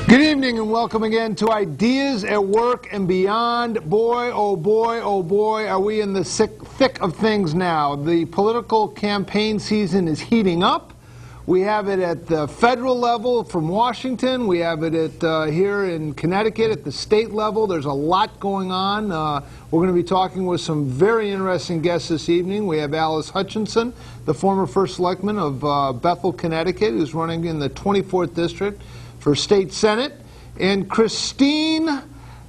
Good evening and welcome again to Ideas at Work and Beyond. Boy, oh boy, are we in the thick of things now. The political campaign season is heating up. We have it at the federal level from Washington. We have it at here in Connecticut at the state level. There's a lot going on. We're going to be talking with some very interesting guests this evening. We have Alice Hutchinson, the former First Selectman of Bethel, Connecticut, who's running in the 24th District for State Senate, and Christine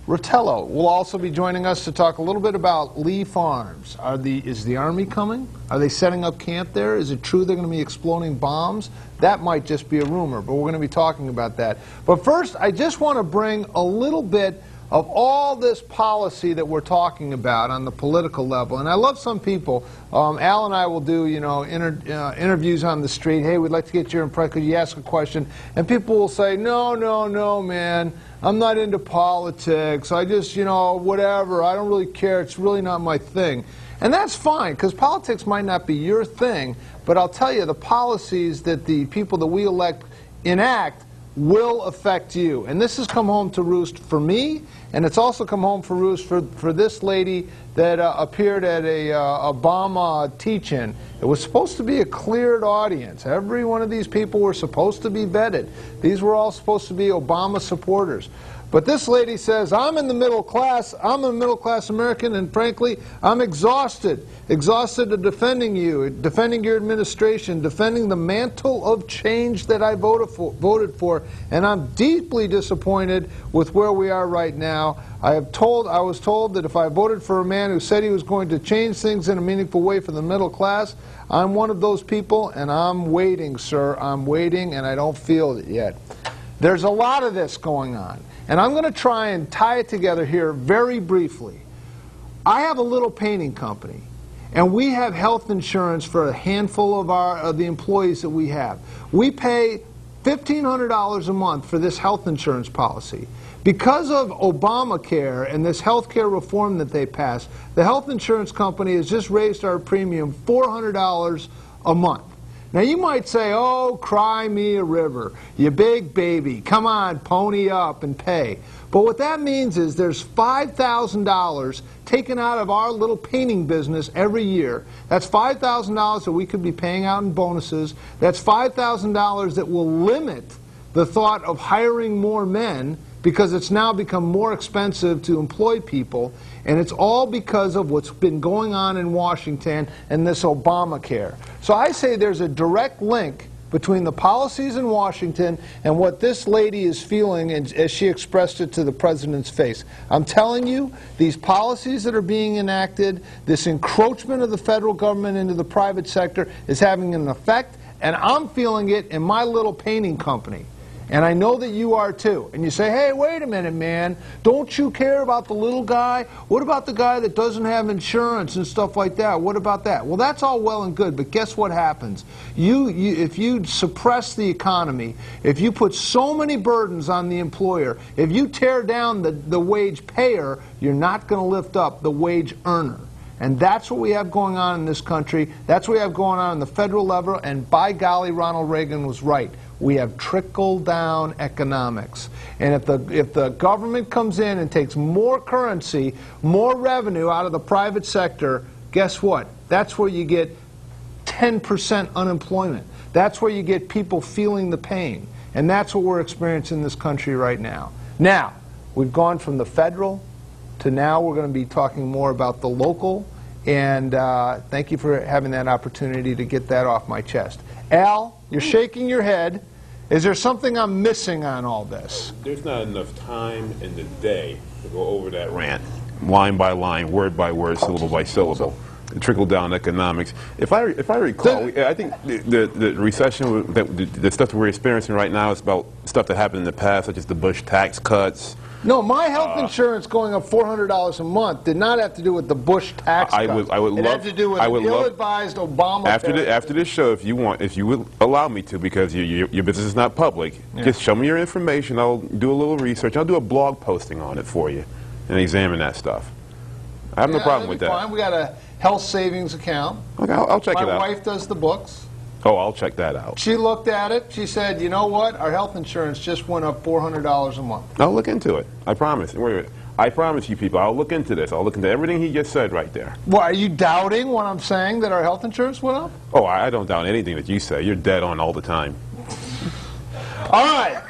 Rotello will also be joining us to talk a little bit about Lee Farms. Is the Army coming? Are they setting up camp there? Is it true they're going to be exploding bombs? That might just be a rumor, but we're going to be talking about that. But first, I just want to bring a little bit of all this policy that we're talking about on the political level. And I love some people. Al and I will do, interviews on the street. Hey, we'd like to get your impression. Could you ask a question? And people will say, no, man. I'm not into politics. I just, whatever. I don't really care. It's really not my thing. And that's fine, because politics might not be your thing. But I'll tell you, the policies that the people that we elect enact will affect you. And this has come home to roost for me, and it's also come home for roost for this lady that appeared at a Obama teach-in. It was supposed to be a cleared audience. Every one of these people were supposed to be vetted. These were all supposed to be Obama supporters. But this lady says, I'm in the middle class, I'm a middle-class American, and frankly, I'm exhausted of defending you, defending your administration, defending the mantle of change that I voted for, and I'm deeply disappointed with where we are right now. I was told that if I voted for a man who said he was going to change things in a meaningful way for the middle class, I'm one of those people, and I'm waiting, sir. I'm waiting, and I don't feel it yet. There's a lot of this going on. And I'm going to try and tie it together here very briefly. I have a little painting company, and we have health insurance for a handful of the employees that we have. We pay $1,500 a month for this health insurance policy. Because of Obamacare and this health care reform that they passed, the health insurance company has just raised our premium $400 a month. Now you might say, oh, cry me a river, you big baby, come on, pony up and pay. But what that means is there's $5,000 taken out of our little painting business every year. That's $5,000 that we could be paying out in bonuses. That's $5,000 that will limit the thought of hiring more men, because it's now become more expensive to employ people, and it's all because of what's been going on in Washington and this Obamacare. So I say there's a direct link between the policies in Washington and what this lady is feeling as she expressed it to the president's face. I'm telling you, these policies that are being enacted, this encroachment of the federal government into the private sector is having an effect, and I'm feeling it in my little painting company. And I know that you are too. And you say, hey, wait a minute, man. Don't you care about the little guy? What about the guy that doesn't have insurance and stuff like that? What about that? Well, that's all well and good, but guess what happens? If you suppress the economy, if you put so many burdens on the employer, if you tear down the wage payer, you're not going to lift up the wage earner. And that's what we have going on in this country. That's what we have going on the federal level. And by golly, Ronald Reagan was right. We have trickle-down economics. And if the government comes in and takes more currency, more revenue out of the private sector, guess what? That's where you get 10% unemployment. That's where you get people feeling the pain. And that's what we're experiencing in this country right now. Now, we've gone from the federal to now we're going to be talking more about the local. And thank you for having that opportunity to get that off my chest. Al, you're shaking your head. Is there something I'm missing on all this? There's not enough time in the day to go over that rant, line by line, word by word, syllable by syllable, and trickle-down economics. If I recall, I think the recession, the stuff that we're experiencing right now is about stuff that happened in the past, such as the Bush tax cuts. No, my health insurance going up $400 a month did not have to do with the Bush tax cut. It had to do with an ill-advised Obama. After this show, if you would allow me to, because your business is not public, just show me your information. I'll do a little research. I'll do a blog posting on it for you and examine that stuff. I have no problem with that. Fine. We got a health savings account. Okay, I'll check it out. My wife does the books. Oh, I'll check that out. She looked at it. She said, you know what? Our health insurance just went up $400 a month. I'll look into it. I promise. Wait a minute. I promise you people, I'll look into this. I'll look into everything he just said right there. Well, are you doubting what I'm saying, that our health insurance went up? Oh, I don't doubt anything that you say. You're dead on all the time. All right.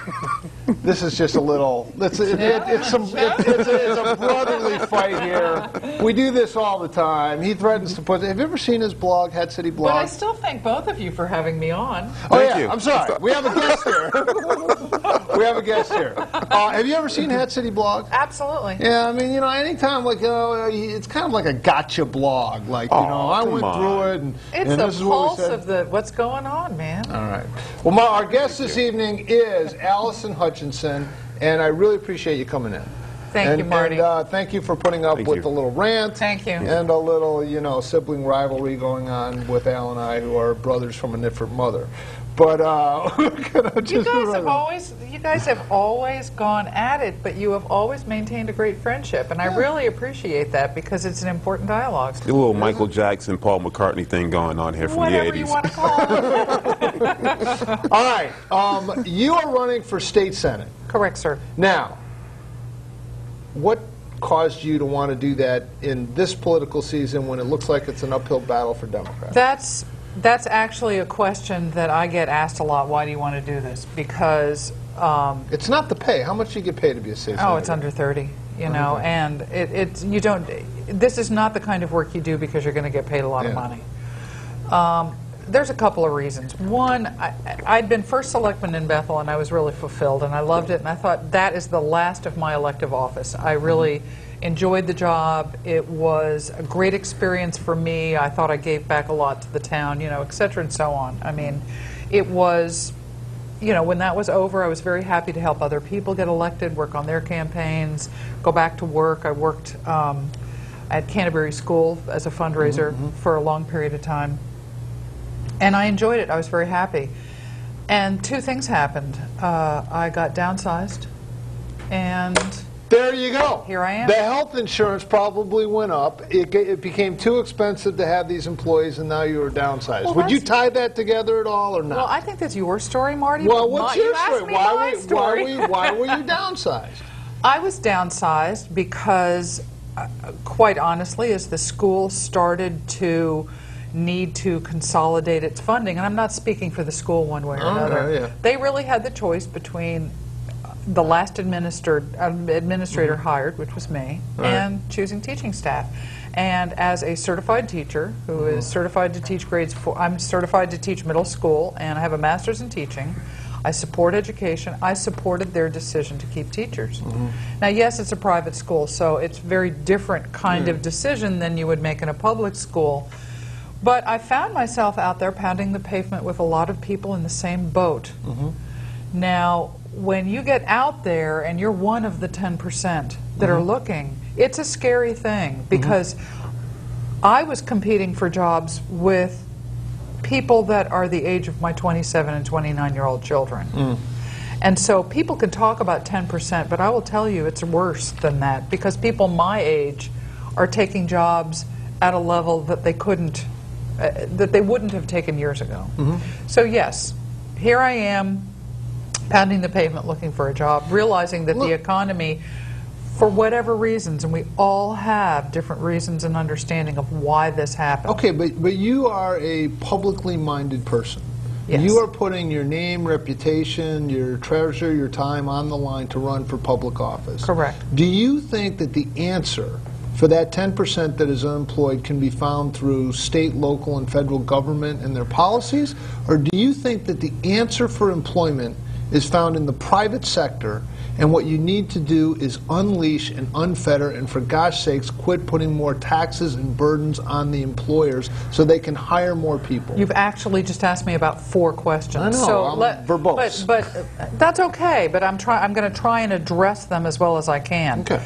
This is just a little, it's a brotherly fight here. We do this all the time. He threatens to put, have you ever seen his blog, Hat City Blog? But I still thank both of you for having me on. Oh, Thank yeah, you. I'm sorry. We have a guest here. We have a guest here. Have you ever seen Hat City Blog? Absolutely. Yeah, I mean, you know, anytime, like, it's kind of like a gotcha blog. Like, you know, I come went on. through it, and It's and the this is what we pulse said. of the what's going on, man. All right. Well, our guest this evening is Allison Hutchinson, and I really appreciate you coming in. Thank you, Marty. And thank you for putting up Thank with you. the little rant. Thank you. And a little, you know, sibling rivalry going on with Al and I, who are brothers from a different mother. But we're gonna You just guys have always gone at it, but you have always maintained a great friendship, and I really appreciate that because it's an important dialogue. A little Michael Jackson, Paul McCartney thing going on here from Whatever the 80s. you want to call it. All right. You are running for state senate. Correct, sir. Now, what caused you to want to do that in this political season when it looks like it's an uphill battle for Democrats? That's actually a question that I get asked a lot. Why do you want to do this? Because It's not the pay. How much do you get paid to be a state senator? oh, it's under 30, you know, and it's you don't. This is not the kind of work you do because you're going to get paid a lot of Yeah. money. There's a couple of reasons. One, I'd been first selectman in Bethel, and I was really fulfilled, and I loved it, and I thought that is the last of my elective office. I really enjoyed the job. It was a great experience for me. I thought I gave back a lot to the town, you know, et cetera, and so on. I mean, it was, you know, when that was over, I was very happy to help other people get elected, work on their campaigns, go back to work. I worked at Canterbury School as a fundraiser for a long period of time. And I enjoyed it. I was very happy. And two things happened. I got downsized, and There you go. Here I am. The health insurance probably went up. It became too expensive to have these employees, and now you are downsized. Well, Would you that's- tie that together at all, or not? well, I think that's your story, Marty. Well, but what's you your asked story? me my story. Why were you downsized? I was downsized because, quite honestly, as the school started to need to consolidate its funding, and I'm not speaking for the school one way or another, yeah. they really had the choice between the last administrator hired, which was me, and choosing teaching staff. And as a certified teacher who is certified to teach grades 4, I'm certified to teach middle school, and I have a master's in teaching. I support education. I supported their decision to keep teachers. Now, yes, it's a private school, so it's a very different kind of decision than you would make in a public school. But I found myself out there pounding the pavement with a lot of people in the same boat. Now, when you get out there and you're one of the 10% that are looking, it's a scary thing because I was competing for jobs with people that are the age of my 27 and 29-year-old children. And so people can talk about 10%, but I will tell you it's worse than that because people my age are taking jobs at a level that they couldn't, that they wouldn't have taken years ago. So yes, here I am, pounding the pavement looking for a job, realizing that the economy, for whatever reasons, and we all have different reasons and understanding of why this happened. Okay, but you are a publicly minded person. Yes. You are putting your name, reputation, your treasure, your time on the line to run for public office. Correct. Do you think that the answer for that 10% that is unemployed can be found through state, local, and federal government and their policies? Or do you think that the answer for employment is found in the private sector, and what you need to do is unleash and unfetter, and for gosh sakes, quit putting more taxes and burdens on the employers so they can hire more people? You've actually just asked me about 4 questions. I know, So I'm verbose. But that's okay. But I'm going to try and address them as well as I can. Okay.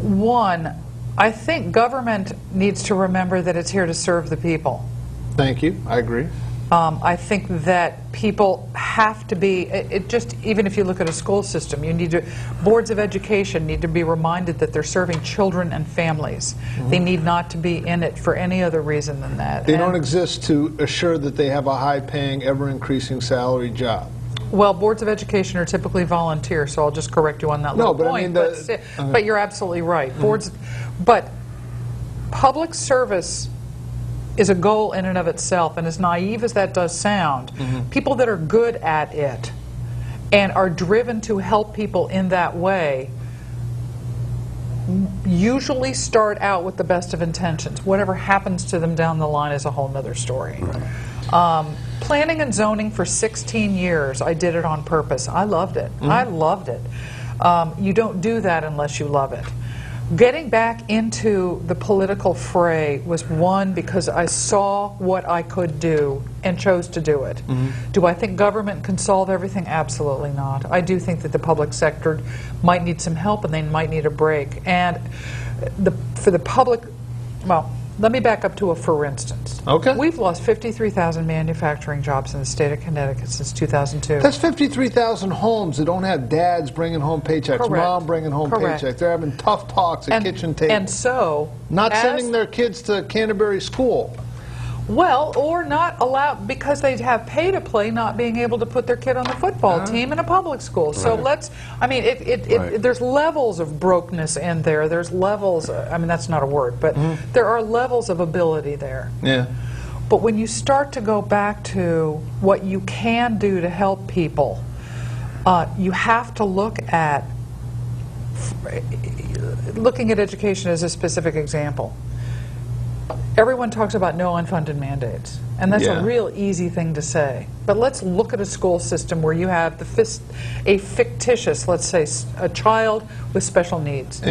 One, I think government needs to remember that it's here to serve the people. Thank you. I agree. I think that people have to be, even if you look at a school system, boards of education need to be reminded that they're serving children and families. They need not to be in it for any other reason than that. They don't exist to assure that they have a high-paying, ever-increasing salary job. Well, boards of education are typically volunteer, so I'll just correct you on that little point. But you're absolutely right. But public service is a goal in and of itself, and as naive as that does sound, people that are good at it and are driven to help people in that way usually start out with the best of intentions. Whatever happens to them down the line is a whole other story. Planning and zoning for 16 years, I did it on purpose. I loved it. I loved it. You don't do that unless you love it. Getting back into the political fray was one because I saw what I could do and chose to do it. Do I think government can solve everything? Absolutely not. I do think that the public sector might need some help and they might need a break. And for the public, well, let me back up to a for instance. Okay. We've lost 53,000 manufacturing jobs in the state of Connecticut since 2002. That's 53,000 homes that don't have dads bringing home paychecks, Correct. mom bringing home Correct. paychecks. They're having tough talks at kitchen tables. And so, not sending their kids to Canterbury School. Well, or not allowed, because they have pay to play, not being able to put their kid on the football team in a public school. So I mean, there's levels of brokenness in there. There's levels, I mean, that's not a word, but there are levels of ability there. Yeah. But when you start to go back to what you can do to help people, you have to looking at education as a specific example. Everyone talks about no unfunded mandates, and that's a real easy thing to say. But let's look at a school system where you have a fictitious, let's say, a child with special needs.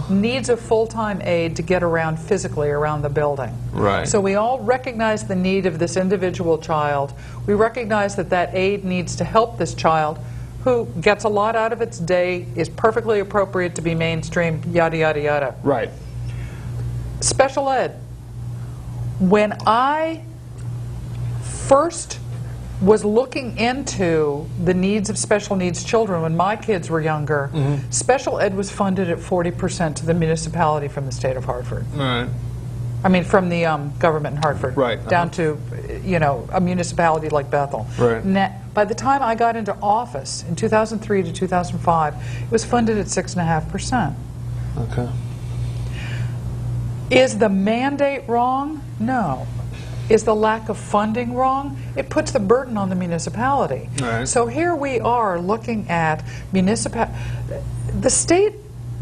Needs a full-time aide to get around physically around the building. Right. So we all recognize the need of this individual child. We recognize that that aide needs to help this child who gets a lot out of its day, is perfectly appropriate to be mainstream, yada, yada, yada. Right. Special ed. When I first was looking into the needs of special needs children when my kids were younger, special ed was funded at 40% to the municipality from the state of Hartford. Right. I mean, from the government in Hartford. Right. Down to, a municipality like Bethel. Right. By the time I got into office in 2003 to 2005, it was funded at 6.5%. Okay. Is the mandate wrong? No. Is the lack of funding wrong? It puts the burden on the municipality. Right. So here we are looking at the state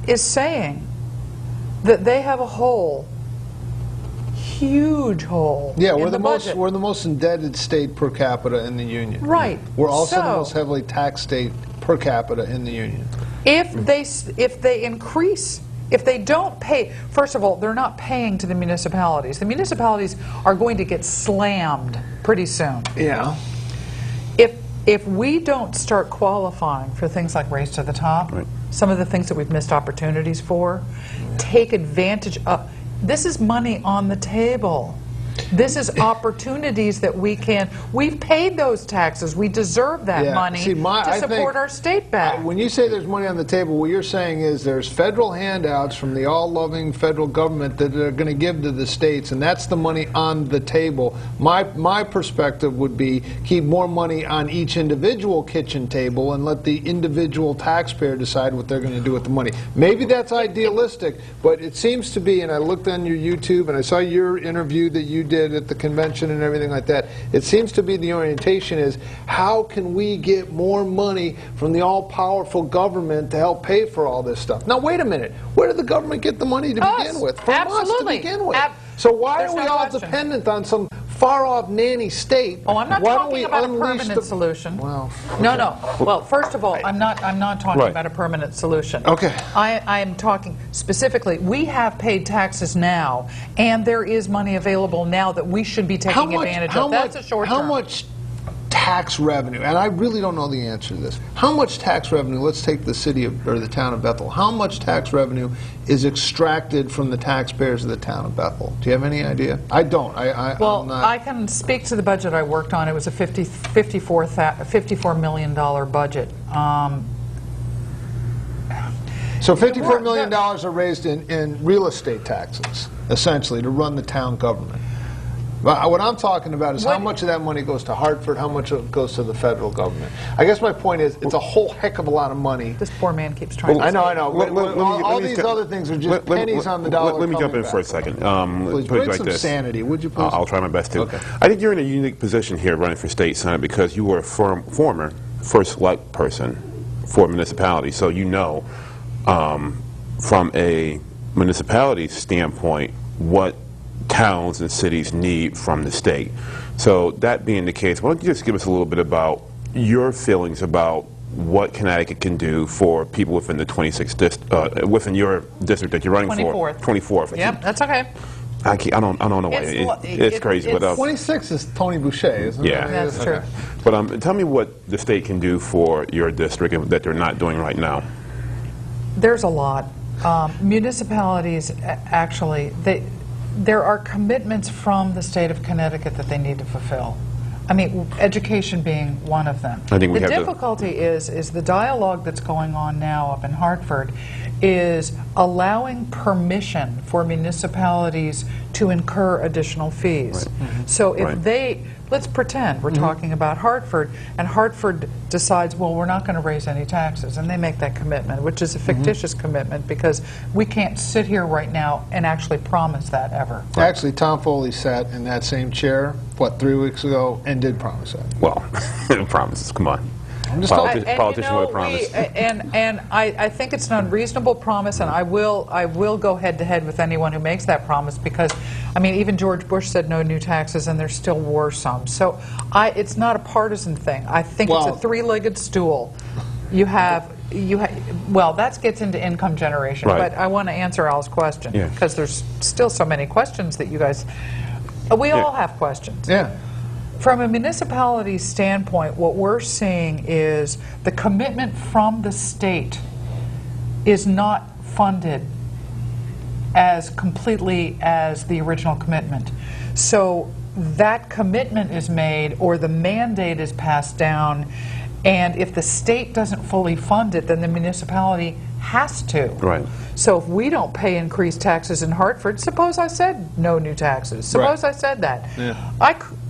is saying that they have a hole, huge hole. Yeah, in we're the budget. most indebted state per capita in the union. Right. We're also the So, most heavily taxed state per capita in the union. If they increase. If they don't pay, first of all, they're not paying to the municipalities. The municipalities are going to get slammed pretty soon. Yeah. If we don't start qualifying for things like Race to the Top, some of the things that we've missed opportunities for, take advantage of, this is money on the table. This is opportunities that we've paid those taxes. We deserve that money to support our state back. When you say there's money on the table, what you're saying is there's federal handouts from the all-loving federal government that they're going to give to the states, and that's the money on the table. My perspective would be keep more money on each individual kitchen table and let the individual taxpayer decide what they're going to do with the money. Maybe that's idealistic, but it seems to be, and I looked on your YouTube and I saw your interview that you did at the convention and everything like that. It seems to be the orientation is how can we get more money from the all-powerful government to help pay for all this stuff? Now wait a minute. Where did the government get the money to begin with? From us to begin with. So why are we all dependent on some far-off nanny state? Oh, I'm not talking about a permanent solution. Well, no. Well, first of all, I'm not talking about a permanent solution. Okay. I am talking specifically. We have paid taxes now, and there is money available now that we should be taking advantage of. That's a short term. How much tax revenue, and I really don't know the answer to this. How much tax revenue, let's take the city of, or the town of Bethel, how much tax revenue is extracted from the taxpayers of the town of Bethel? Do you have any idea? I don't. Well, I'm not. I can speak to the budget I worked on. It was a $54 million budget. So $54 million are raised in real estate taxes, essentially, to run the town government. What I'm talking about is how much of that money goes to Hartford, how much goes to the federal government. I guess my point is, it's a whole heck of a lot of money. This poor man keeps trying to I know. Let me All just these other things are just pennies on the dollar. Let me jump in coming for a back. second. Please Put it bring like some this. sanity, would you please? I'll try my best to. Okay. I think you're in a unique position here running for state senate because you were a former first select person for a municipality, so you know from a municipality standpoint what towns and cities need from the state. So that being the case, why don't you just give us a little bit about your feelings about what Connecticut can do for people within the 26th within your district that you're running 24th. for? 24th. Yep, that's okay. I don't know why it's crazy, but 26 is Tony Boucher, isn't it? yeah, That's true. But tell me what the state can do for your district and that they're not doing right now. There's a lot. Municipalities, actually, there are commitments from the state of Connecticut that they need to fulfill. I mean, education being one of them. I think we the have to- difficulty is the dialogue that's going on now up in Hartford is allowing permission for municipalities to incur additional fees. So if Right. they, let's pretend we're talking about Hartford, and Hartford decides, well, we're not going to raise any taxes, and they make that commitment, which is a fictitious commitment because we can't sit here right now and actually promise that ever. Actually, Tom Foley sat in that same chair, 3 weeks ago, and did promise that. Well, promises, come on. I'm just Politician with a promise. I think it's an unreasonable promise, and I will go head to head with anyone who makes that promise because, I mean, even George Bush said no new taxes, and there still were some. So it's not a partisan thing. I think it's a three-legged stool. Well, that gets into income generation, Right. but I want to answer Al's question Yeah. because there's still so many questions that you guys. We all have questions. Yeah. From a municipality standpoint, what we're seeing is the commitment from the state is not funded as completely as the original commitment. So that commitment is made or the mandate is passed down, and if the state doesn't fully fund it, then the municipality has to. Right. So if we don't pay increased taxes in Hartford, suppose I said no new taxes. Suppose I said that. Yeah.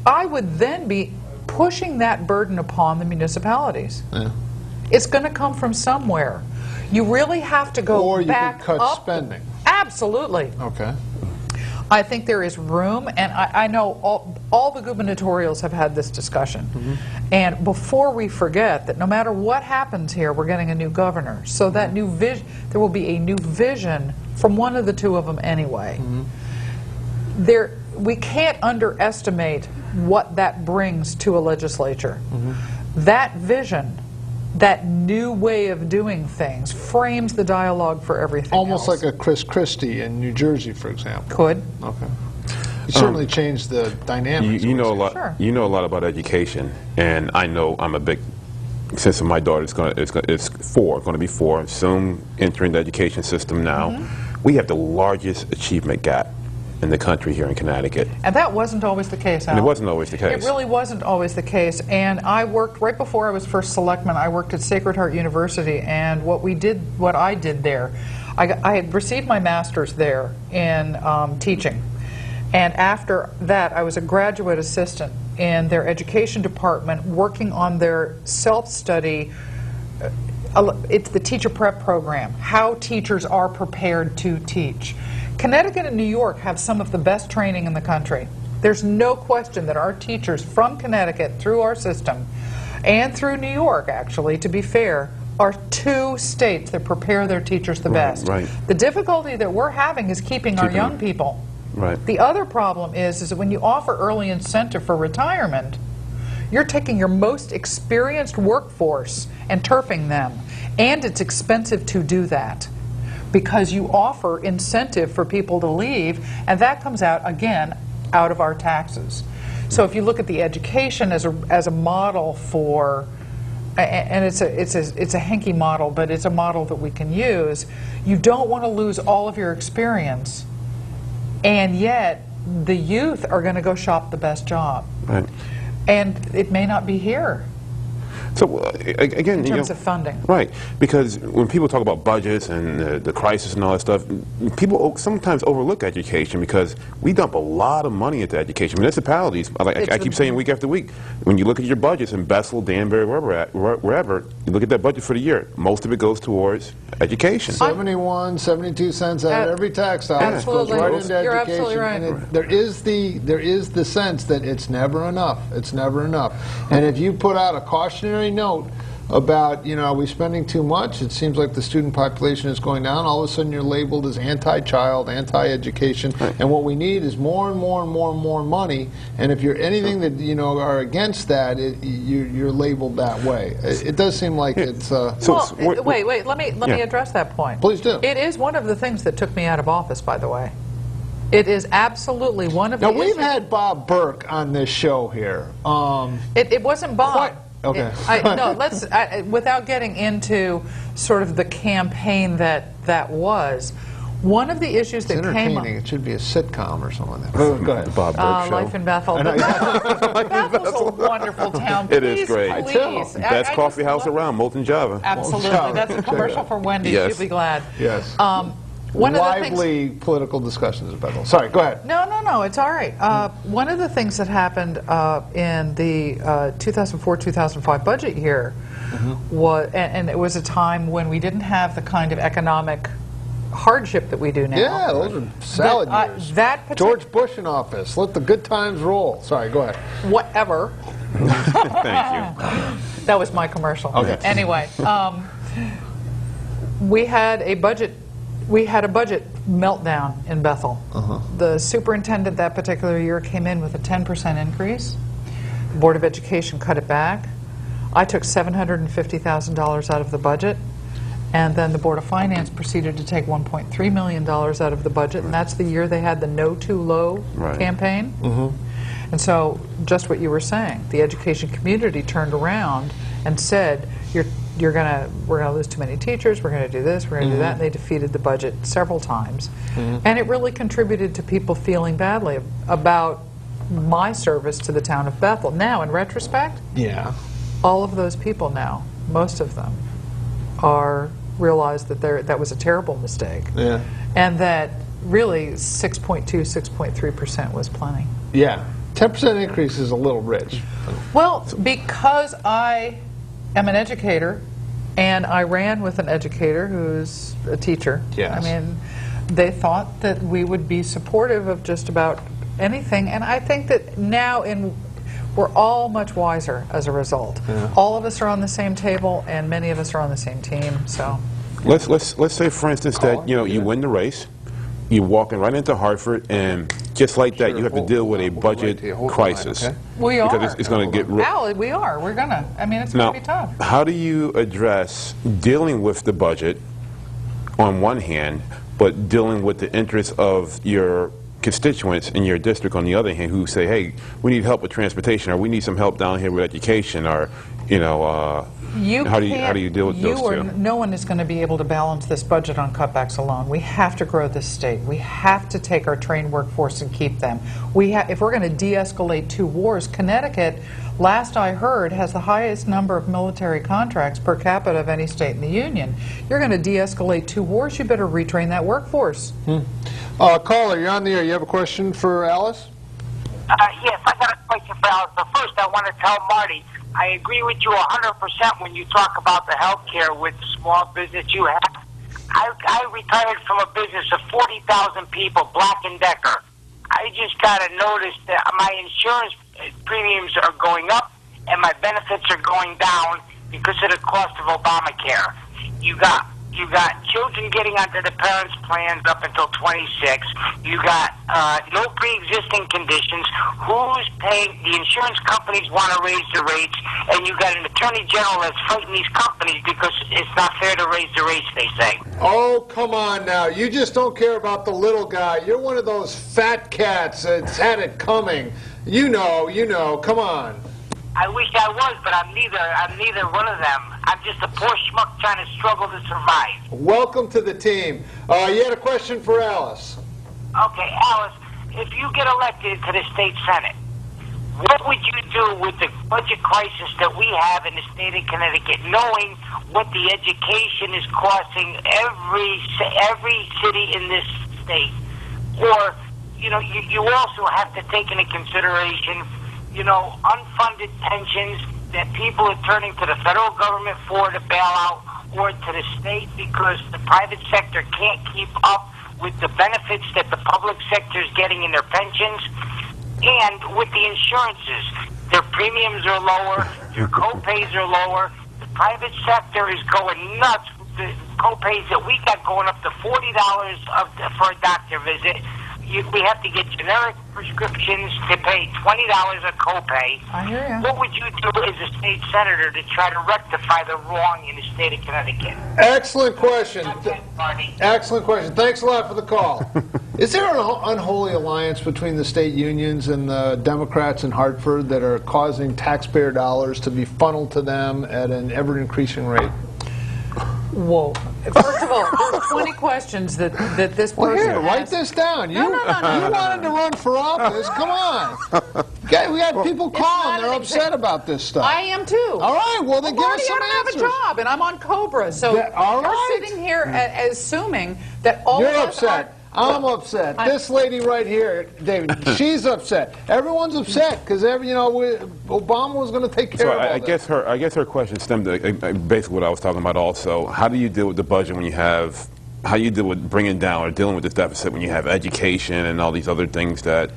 I would then be pushing that burden upon the municipalities. Yeah. It's going to come from somewhere. You really have to go Or you back could cut up. spending. Absolutely. Okay. I think there is room, and I know all the gubernatorials have had this discussion. And before we forget that no matter what happens here, we're getting a new governor. So that new vision, there will be a new vision from one of the two of them anyway. We can't underestimate what that brings to a legislature. That vision, that new way of doing things, frames the dialogue for everything Almost else. like a Chris Christie in New Jersey, for example. Could. Okay. It certainly changed the dynamics. You know a lot. Sure. You know a lot about education, and I know I'm a big. Since my daughter is going to be four, soon entering the education system now. We have the largest achievement gap in the country here in Connecticut. And that wasn't always the case, Al. And it wasn't always the case. It really wasn't always the case. And I worked, right before I was first selectman, I worked at Sacred Heart University, and what I did there, I had received my master's there in teaching. And after that, I was a graduate assistant in their education department working on their self-study. It's the teacher prep program, how teachers are prepared to teach. Connecticut and New York have some of the best training in the country. There's no question that our teachers from Connecticut through our system, and through New York actually, to be fair, are two states that prepare their teachers the best. Right. The difficulty that we're having is keeping our young people. Right. The other problem is that when you offer early incentive for retirement, you're taking your most experienced workforce and turfing them. And it's expensive to do that because you offer incentive for people to leave, and that comes out, again, out of our taxes. So if you look at the education as a model for, and it's a hanky model, but it's a model that we can use. You don't want to lose all of your experience, and yet the youth are going to go shop the best job, Right. and it may not be here. So again, In terms of funding. right? Because when people talk about budgets and the crisis and all that stuff, people sometimes overlook education because we dump a lot of money into education. Municipalities, I keep saying week after week, when you look at your budgets in Bethel, Danbury, wherever, you look at that budget for the year. Most of it goes towards education. 71, 72 cents out of every tax dollar Absolutely. goes right into You're education. absolutely right. And there is the sense that it's never enough. It's never enough. And if you put out a cautionary note about, are we spending too much? It seems like the student population is going down. All of a sudden you're labeled as anti-child, anti-education, and what we need is more and more and more and more money. And if you're anything that, are against that, you're labeled that way. It does seem like it's... Wait, let me address that point. Please do. It is one of the things that took me out of office, by the way. It is absolutely one of the Now, we've issues. had Bob Burke on this show here. It wasn't Bob. Okay. Let's without getting into sort of the campaign that was. One of the issues that It's came up. entertaining. It should be a sitcom or something like that. Go ahead. The Bob Burke show. Life in Bethel. Bethel's a wonderful town. It is great. Please. Best I coffee just house love- around, Molten Java. Absolutely. That's a commercial for Wendy's. Yes. You'll be glad. Yes. One of the things. Lively political discussions about Bethel. Sorry, go ahead. No, it's all right. One of the things that happened in the 2004-2005 budget year was, and it was a time when we didn't have the kind of economic hardship that we do now. Yeah, those are salad years. George Bush in office. Let the good times roll. Sorry, go ahead. Whatever. Thank you. That was my commercial. Okay. Anyway, we had a budget meltdown in Bethel. The superintendent that particular year came in with a 10% increase. The Board of Education cut it back. I took $750,000 out of the budget, and then the Board of Finance proceeded to take $1.3 million out of the budget, and that's the year they had the No Too Low campaign. And so, just what you were saying, the education community turned around and said, we're going to lose too many teachers, we're going to do this, we're going to do that, and they defeated the budget several times. And it really contributed to people feeling badly about my service to the town of Bethel. Now, in retrospect, all of those people now, most of them, realize that that was a terrible mistake. And that really 6.2, 6.3% was plenty. 10% increase is a little rich. Well, because I am an educator, and I ran with an educator who's a teacher. Yes. I mean, they thought that we would be supportive of just about anything, and I think that now we're all much wiser as a result. All of us are on the same table, and many of us are on the same team. So, let's say, for instance, that you win the race, you're walking right into Hartford, and just like that, you have to deal with a budget crisis. we are. Because it's going to get Al, we are. We're gonna. I mean, it's now, going to be tough. how do you address dealing with the budget on one hand, but dealing with the interests of your constituents in your district on the other hand, who say, hey, we need help with transportation, or we need some help down here with education, or how do you deal with those two? No one is going to be able to balance this budget on cutbacks alone. We have to grow this state. We have to take our trained workforce and keep them. If we're going to de-escalate two wars, Connecticut, last I heard, has the highest number of military contracts per capita of any state in the Union. You're going to de-escalate two wars, you better retrain that workforce. Caller, you're on the air. You have a question for Alice? Yes, I got a question for Alice. But first, I want to tell Marty, I agree with you 100% when you talk about the health care with the small business you have. I retired from a business of 40,000 people, Black & Decker. I just got to notice that my insurance premiums are going up and my benefits are going down because of the cost of Obamacare. You got children getting onto the parents' plans up until 26. You got no pre-existing conditions. Who's paying? The insurance companies want to raise the rates, and you got an attorney general that's fighting these companies because it's not fair to raise the rates, they say. Oh, come on now. You just don't care about the little guy. You're one of those fat cats that's had it coming. You know. Come on. I wish I was, but I'm neither one of them. I'm just a poor schmuck trying to struggle to survive. Welcome to the team. You had a question for Alice. Okay, Alice, if you get elected to the state senate, what would you do with the budget crisis that we have in the state of Connecticut, knowing what the education is costing every city in this state? Or, you also have to take into consideration, unfunded pensions that people are turning to the federal government for to bail out, or to the state because the private sector can't keep up with the benefits that the public sector is getting in their pensions. And with the insurances, their premiums are lower, their co-pays are lower. The private sector is going nuts. The co-pays that we got going up to $40 for a doctor visit. We have to get generic prescriptions to pay $20 a copay. I hear you. What would you do as a state senator to try to rectify the wrong in the state of Connecticut? Excellent question. Marty. Excellent question. Thanks a lot for the call. Is there an unholy alliance between the state unions and the Democrats in Hartford that are causing taxpayer dollars to be funneled to them at an ever-increasing rate? Whoa. First of all, there's 20 questions that this person Well, here, write asked. this down. You wanted to run for office. Come on. Okay, we got people calling. They're upset about this stuff. I am too. All right, well, then give Marty, us some I don't answers. have a job, and I'm on COBRA, so All you're right. sitting here assuming that all You're of us upset. I'm upset. This lady right here, David, she's upset. Everyone's upset because Obama was going to take care So of all I this. guess her question stemmed to basically what I was talking about also. How do you deal with the budget when you have, how do you deal with bringing down or dealing with this deficit when you have education and all these other things that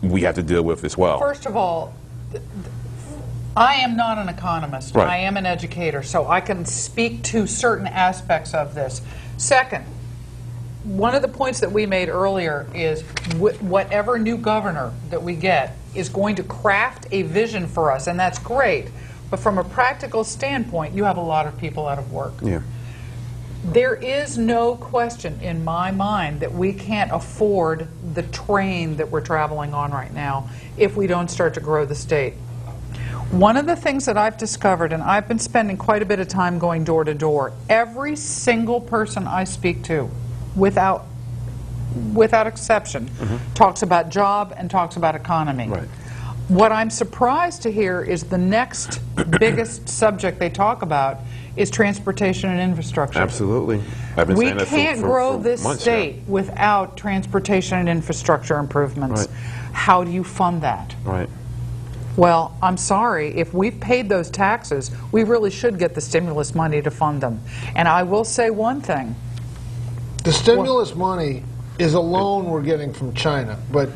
we have to deal with as well? First of all, I am not an economist. Right. I am an educator, so I can speak to certain aspects of this. Second, one of the points that we made earlier is whatever new governor that we get is going to craft a vision for us, and that's great. But from a practical standpoint, you have a lot of people out of work. Yeah. There is no question in my mind that we can't afford the train that we're traveling on right now if we don't start to grow the state. One of the things that I've discovered, and I've been spending quite a bit of time going door to door, every single person I speak to, without exception, talks about job and talks about economy. Right. What I'm surprised to hear is the next biggest subject they talk about is transportation and infrastructure. Absolutely. I've been We saying that can't for grow this months state now. without transportation and infrastructure improvements. Right. How do you fund that? Right. Well, I'm sorry, if we've paid those taxes, we really should get the stimulus money to fund them. And I will say one thing. The stimulus money is a loan we're getting from China, but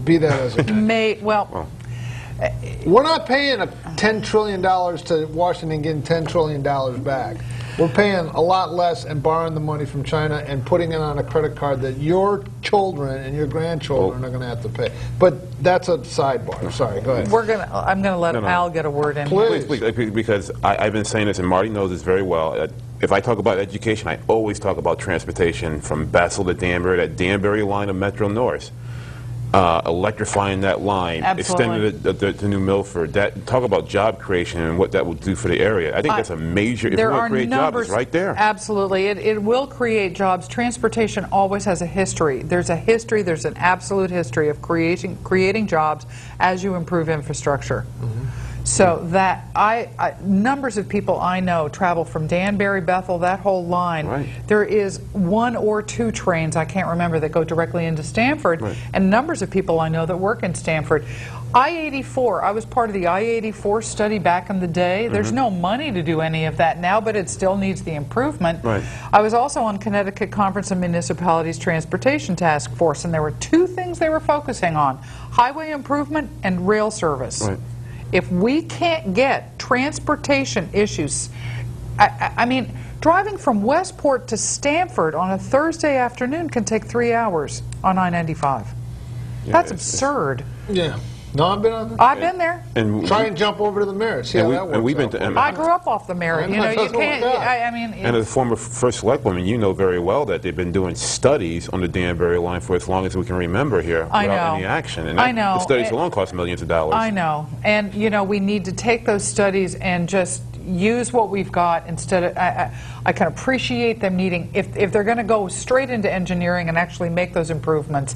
be that as it may. We're not paying $10 trillion to Washington getting $10 trillion back. We're paying a lot less and borrowing the money from China and putting it on a credit card that your children and your grandchildren are going to have to pay. But that's a sidebar. Sorry, go ahead. I'm going to let Al get a word in. Please. Please, because I've been saying this, and Marty knows this very well. If I talk about education, I always talk about transportation from Bethel to Danbury, that Danbury line of Metro North. Electrifying that line, Absolutely. extending it to New Milford. Talk about job creation and what that will do for the area. I think that's a major. If There we're going are to create jobs, it's right there. Absolutely. It will create jobs. Transportation always has a history. There's a history, there's an absolute history of creating jobs as you improve infrastructure. So that numbers of people I know travel from Danbury, Bethel, that whole line. Right. There is 1 or 2 trains, I can't remember, that go directly into Stamford, Right. and numbers of people I know that work in Stamford. I-84, I was part of the I-84 study back in the day. There's no money to do any of that now, but it still needs the improvement. Right. I was also on Connecticut Conference of Municipalities Transportation Task Force, and there were 2 things they were focusing on: highway improvement and rail service. Right. If we can't get transportation issues, I mean, Driving from Westport to Stamford on a Thursday afternoon can take 3 hours on I-95. Yeah, That's it's- absurd. Yeah. No, I've been on the... I've been there. And Try and jump over to the Merritt. See how that works we've been out to for you. I grew up off the Merritt. You know, you Doesn't work can't. out. I mean, And as a former first selectwoman, you know very well that they've been doing studies on the Danbury line for as long as we can remember here I without know. any action. And I know. the studies And- alone cost millions of dollars. I know, and you know, we need to take those studies and just use what we've got instead of. I can appreciate them needing if they're going to go straight into engineering and actually make those improvements.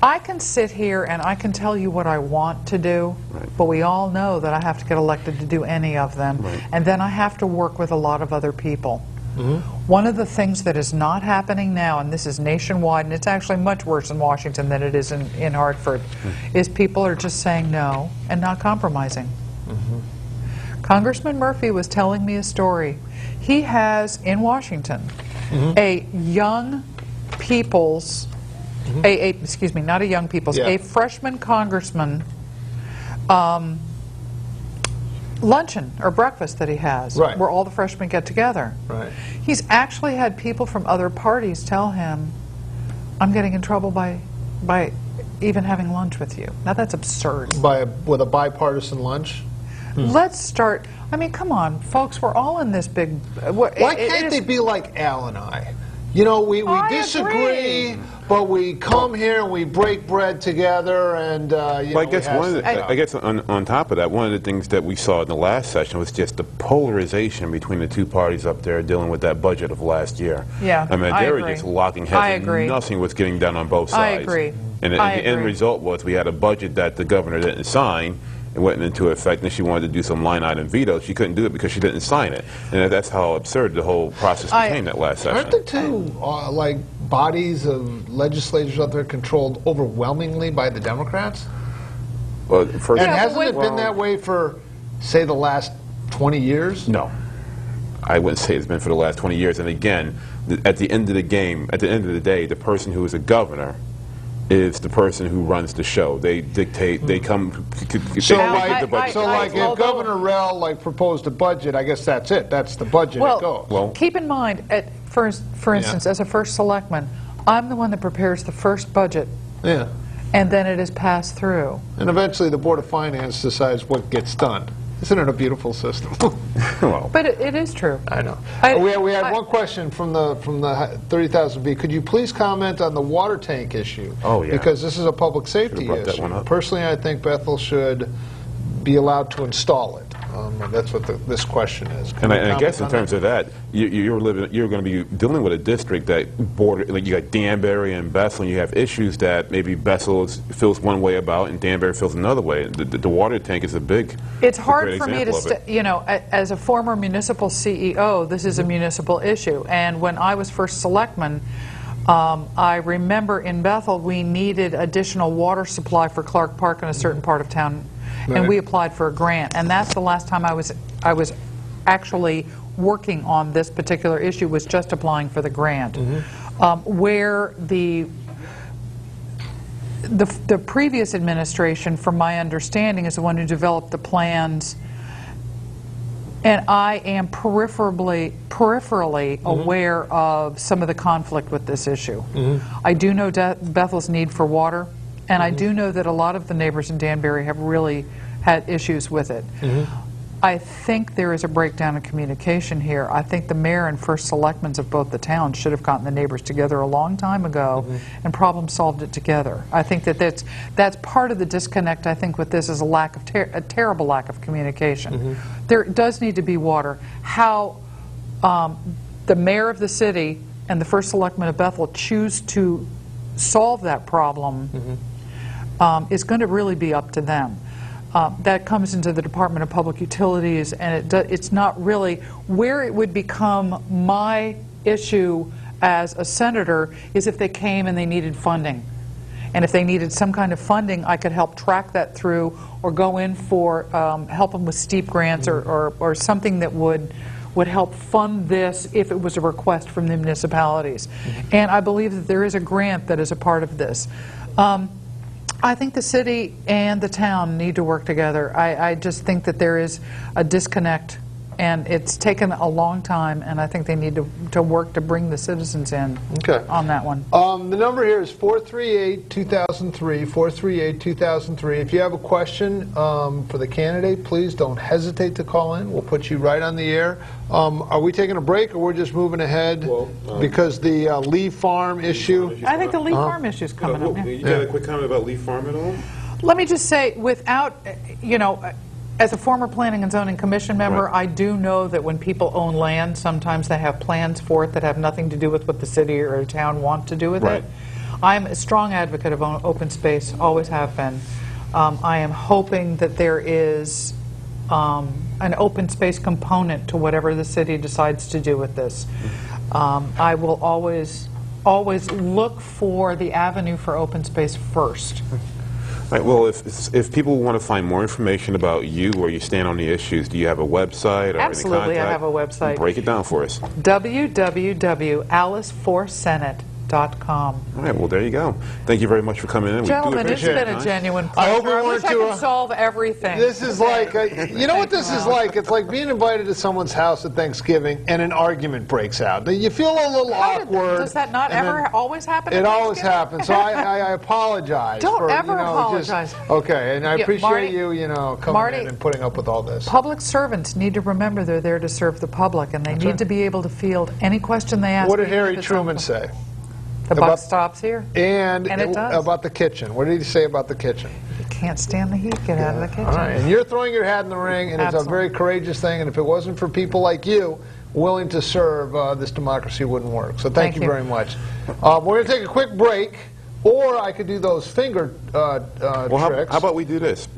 I can sit here and I can tell you what I want to do, Right. but we all know that I have to get elected to do any of them, Right. and then I have to work with a lot of other people. One of the things that is not happening now, and this is nationwide, and it's actually much worse in Washington than it is in Hartford, is people are just saying no and not compromising. Congressman Murphy was telling me a story. He has, in Washington, a young people's, excuse me, not a young people's, Yeah. a freshman congressman luncheon or breakfast that he has, Right. where all the freshmen get together. Right. He's actually had people from other parties tell him, I'm getting in trouble by even having lunch with you. Now that's absurd. With a bipartisan lunch? Let's start, I mean, come on, folks, we're all in this big... Why can't they be like Al and I? You know, we I disagree, agree. but we come here and we break bread together, and you Well, know, I guess we one of hash the, things out. I guess on top of that, one of the things that we saw in the last session was just the polarization between the two parties up there dealing with that budget of last year. Yeah, I mean, I they were agree. just locking heads, I and agree. nothing was getting done on both I sides. agree. And I the end agree. result was we had a budget that the governor didn't sign. It went into effect, and she wanted to do some line item veto. She couldn't do it because she didn't sign it, and that's how absurd the whole process became that last session. Aren't the two like bodies of legislators out there controlled overwhelmingly by the Democrats? Well, first, And Yeah, hasn't but it when- been that way for, say, the last 20 years? No. I wouldn't say it's been for the last 20 years. And again, at the end of the game, at the end of the day, the person who is a governor is the person who runs the show. They dictate, they come, So, they like, get the budget. if although- Governor Rell proposed a budget, I guess that's it. That's the budget. It goes. Well, Keep in mind, for instance, as a first selectman, I'm the one that prepares the first budget, Yeah. and then it is passed through. And eventually the Board of Finance decides what gets done. Isn't it a beautiful system? well, But it is true. I know. I- we had I- one question from the 30,000B. Could you please comment on the water tank issue? Oh, yeah. Because this is a public safety brought that issue. one up. Personally, I think Bethel should be allowed to install it. And that's what this question is. Can and you I guess in comment on terms of that, you're going to be dealing with a district that border, like you got Danbury and Bethel, and you have issues that maybe Bethel feels one way about and Danbury feels another way. The water tank is a big. It's a hard great for me to, example of it. you know, as a former municipal CEO, this is a municipal issue. And when I was first selectman, I remember in Bethel we needed additional water supply for Clark Park in a certain part of town, and Right. we applied for a grant. And that's the last time I was actually working on this particular issue, was just applying for the grant. Where the previous administration, from my understanding, is the one who developed the plans, and I am peripherally aware of some of the conflict with this issue. I do know Bethel's need for water, and I do know that a lot of the neighbors in Danbury have really had issues with it. I think there is a breakdown in communication here. I think the mayor and first selectmen of both the towns should have gotten the neighbors together a long time ago and problem solved it together. I think that's part of the disconnect. I think with this is a terrible lack of communication. There does need to be water. How the mayor of the city and the first selectman of Bethel choose to solve that problem is going to really be up to them. That comes into the Department of Public Utilities, and it's not really where it would become my issue as a senator is if they came and they needed funding. And if they needed some kind of funding, I could help track that through or go in for help them with steep grants or something that would help fund this if it was a request from the municipalities. And I believe that there is a grant that is a part of this. I think the city and the town need to work together. I just think that there is a disconnect And it's taken a long time, and I think they need to work to bring the citizens in on that one. The number here is 438-2003, 438-2003. If you have a question for the candidate, please don't hesitate to call in. We'll put you right on the air. Are we taking a break, or we're just moving ahead because the Lee Farm issue? I think the Lee Farm issue is coming up. You got a quick comment about Lee Farm at all? Let me just say, without, as a former Planning and Zoning Commission member, I do know that when people own land, sometimes they have plans for it that have nothing to do with what the city or a town want to do with it. I'm a strong advocate of open space, always have been. I am hoping that there is an open space component to whatever the city decides to do with this. I will always look for the avenue for open space first. Right, well, if people want to find more information about you, where you stand on the issues, do you have a website or Absolutely, any contact? I have a website. Break it down for us. www.aliceforsenate.com. All right, well, there you go. Thank you very much for coming in. Gentlemen, it's been a genuine pleasure. I hope I wish I could solve everything. This is like, you know what this is like? It's like being invited to someone's house at Thanksgiving and an argument breaks out. You feel a little awkward. Does that not ever always happen? It always happens. So I apologize. Don't ever apologize. Okay, and I appreciate Marty, you, coming in and putting up with all this. Public servants need to remember they're there to serve the public, and they need to be able to field any question they ask. What did Harry Truman say? The buck stops here. And it does. About the kitchen. What did he say about the kitchen? You can't stand the heat. Get out of the kitchen. All right. And you're throwing your hat in the ring, and it's a very courageous thing. And if it wasn't for people like you willing to serve, this democracy wouldn't work. So thank you very much. We're going to take a quick break. Or I could do those finger tricks. How about we do this?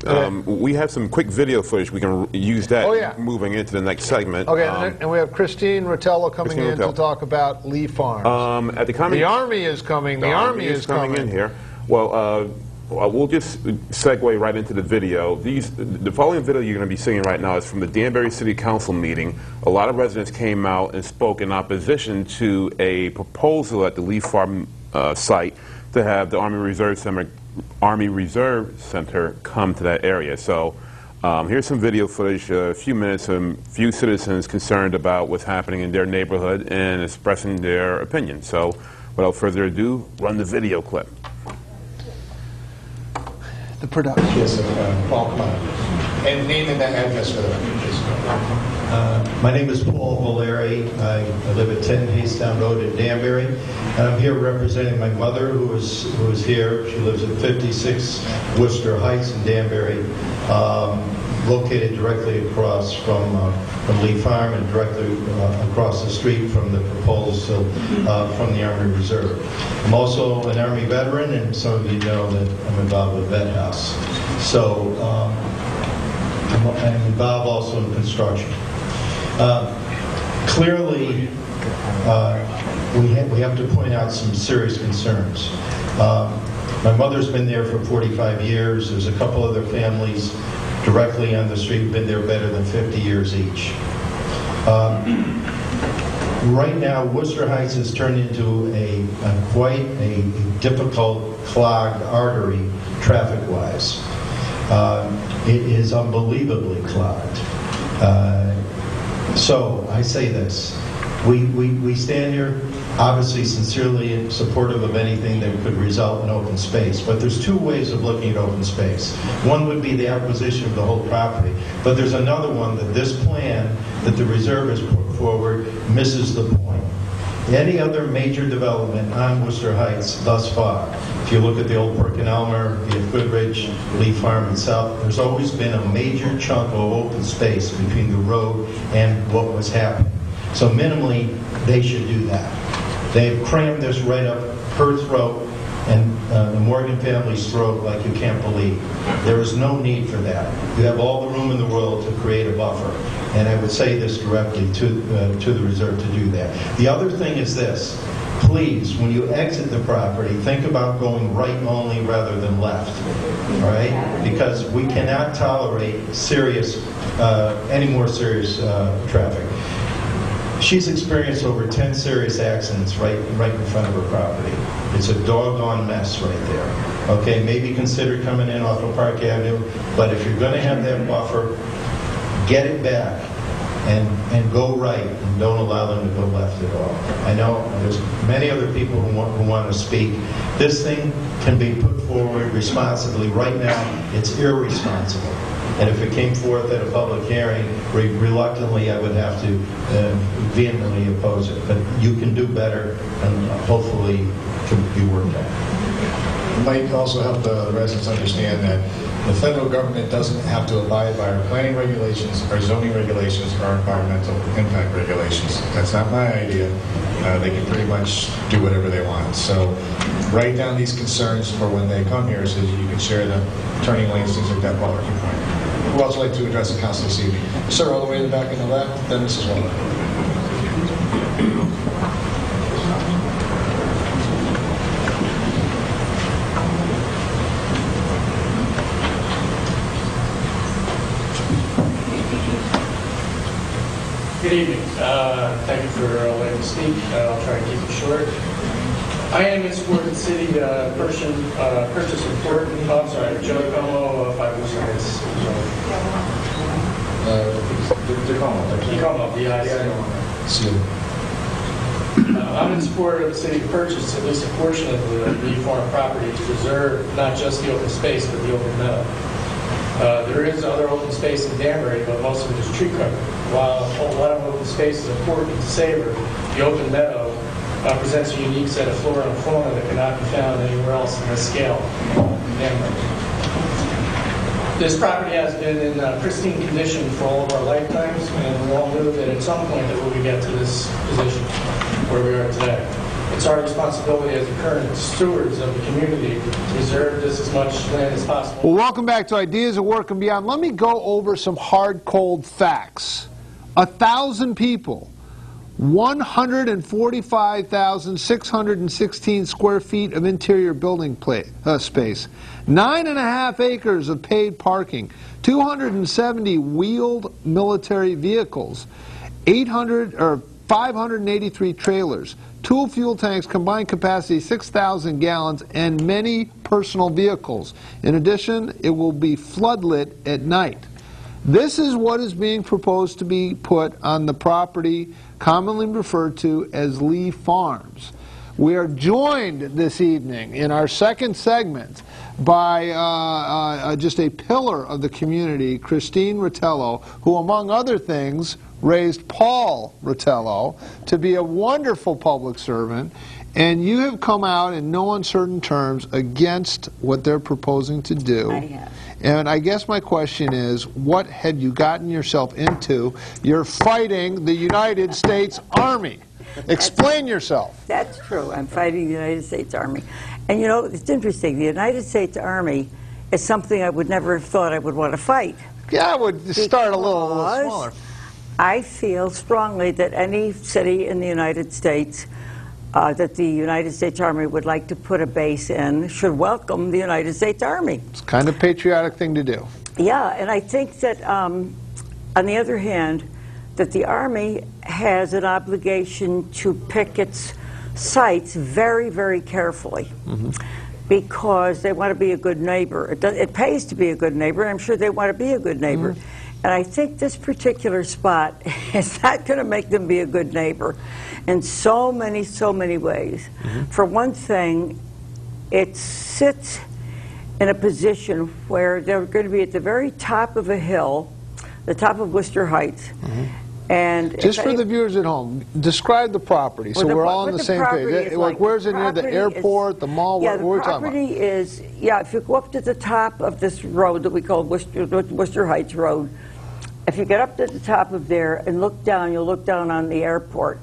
We have some quick video footage. We can use that moving into the next segment. Okay, and we have Christine Rotello coming in to talk about Lee Farms. The Army is coming. The Army is coming in here. Well, we'll just segue right into the video. The following video you're going to be seeing right now is from the Danbury City Council meeting. A lot of residents came out and spoke in opposition to a proposal at the Lee Farm site to have the Army Reserve Center come to that area. So here's some video footage, a few minutes, a few citizens concerned about what's happening in their neighborhood and expressing their opinion. So without further ado, run the video clip. The production. Yes, Paul, come on. And name and address for the record, please. My name is Paul Valeri. I live at 10 Haystown Road in Danbury. I'm here representing my mother, who is here. She lives at 56 Worcester Heights in Danbury, located directly across from Lee Farm and directly across the street from the proposal from the Army Reserve. I'm also an Army veteran, and some of you know that I'm involved with Vet House. So I'm involved also in construction. Clearly, we have to point out some serious concerns. My mother's been there for 45 years. There's a couple other families directly on the street who've been there better than 50 years each. Right now, Worcester Heights has turned into quite a difficult clogged artery traffic-wise. It is unbelievably clogged. So I say this. We stand here obviously sincerely supportive of anything that could result in open space. But there's two ways of looking at open space. One would be the acquisition of the whole property. But there's another one that this plan that the Reserve has put forward misses the point. Any other major development on Worcester Heights thus far, if you look at the old Perkin-Elmer, you have Goodrich, Lee Farm and South, there's always been a major chunk of open space between the road and what was happening. So minimally, they should do that. They've crammed this right up her throat and the Morgan family's throat like you can't believe. There is no need for that. You have all the room in the world to create a buffer. And I would say this directly to the Reserve to do that. The other thing is this. Please, when you exit the property, think about going right only rather than left. All right? Because we cannot tolerate any more serious traffic. She's experienced over 10 serious accidents right in front of her property. It's a doggone mess right there. Okay, maybe consider coming in off of Park Avenue, but if you're going to have that buffer, get it back. and go right and don't allow them to go left at all. I know there's many other people who want to speak. This thing can be put forward responsibly. Right now, it's irresponsible. And if it came forth at a public hearing, reluctantly, I would have to vehemently oppose it. But you can do better, and hopefully it can be worked out. It might also help the residents understand that the federal government doesn't have to abide by our planning regulations, our zoning regulations, or our environmental impact regulations. That's not my idea. They can pretty much do whatever they want. So write down these concerns for when they come here so that you can share them, turning lanes, things like that while working point. Who else would like to address the council this evening? Sir, all the way in the back in the left, then Mrs. Waller. Good evening. Thank you for letting me speak. I'll try to keep it short. I am in support of the city purchase report. Oh, I'm sorry, Joe Como, 5 Worcester Heights. DeComo, I'm in support of the city to purchase at least a portion of the Lee Farm property to preserve not just the open space, but the open meadow. There is other open space in Danbury, but most of it is tree cover. While a lot of open space is important to savor, the open meadow presents a unique set of flora and fauna that cannot be found anywhere else in this scale in Danbury. This property has been in pristine condition for all of our lifetimes, and we all knew that at some point that we would get to this position where we are today. It's our responsibility as the current stewards of the community to preserve this as much land as possible. Well, welcome back to Ideas at Work and Beyond. Let me go over some hard, cold facts. 1,000 people, 145,616 square feet of interior building space, 9.5 acres of paid parking, 270 wheeled military vehicles, 583 trailers, tool fuel tanks, combined capacity 6,000 gallons, and many personal vehicles. In addition, it will be floodlit at night. This is what is being proposed to be put on the property commonly referred to as Lee Farms. We are joined this evening in our second segment by just a pillar of the community, Christine Rotella, who, among other things, raised Paul Rotella to be a wonderful public servant, and you have come out in no uncertain terms against what they're proposing to do. I have. And I guess my question is, what had you gotten yourself into? You're fighting the United States Army. Explain yourself. That's true. I'm fighting the United States Army. And you know, it's interesting. The United States Army is something I would never have thought I would want to fight. Yeah, I would start a little smaller. I feel strongly that any city in the United States that the United States Army would like to put a base in should welcome the United States Army. It's kind of a patriotic thing to do. Yeah, and I think that, on the other hand, that the Army has an obligation to pick its sites very, very carefully. Because they want to be a good neighbor. It pays to be a good neighbor, and I'm sure they want to be a good neighbor. And I think this particular spot is not going to make them be a good neighbor in so many ways. For one thing, it sits in a position where they're going to be at the very top of a hill, the top of Worcester Heights. And just for the viewers at home, describe the property so we're all on the same page. Like, where's it near the airport, the mall? Yeah, what we're talking about? The property is, if you go up to the top of this road that we call Worcester Heights Road, if you get up to the top of there and look down, you'll look down on the airport.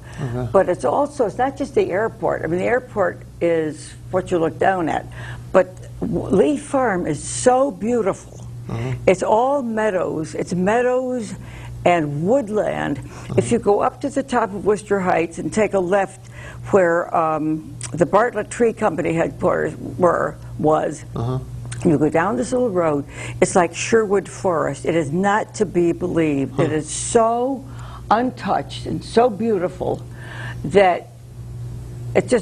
But it's not just the airport. I mean, the airport is what you look down at. But Lee Farm is so beautiful. It's all meadows. It's meadows and woodland. If you go up to the top of Worcester Heights and take a left where the Bartlett Tree Company headquarters was, you go down this little road, it's like Sherwood Forest. It is not to be believed. It is so untouched and so beautiful that it's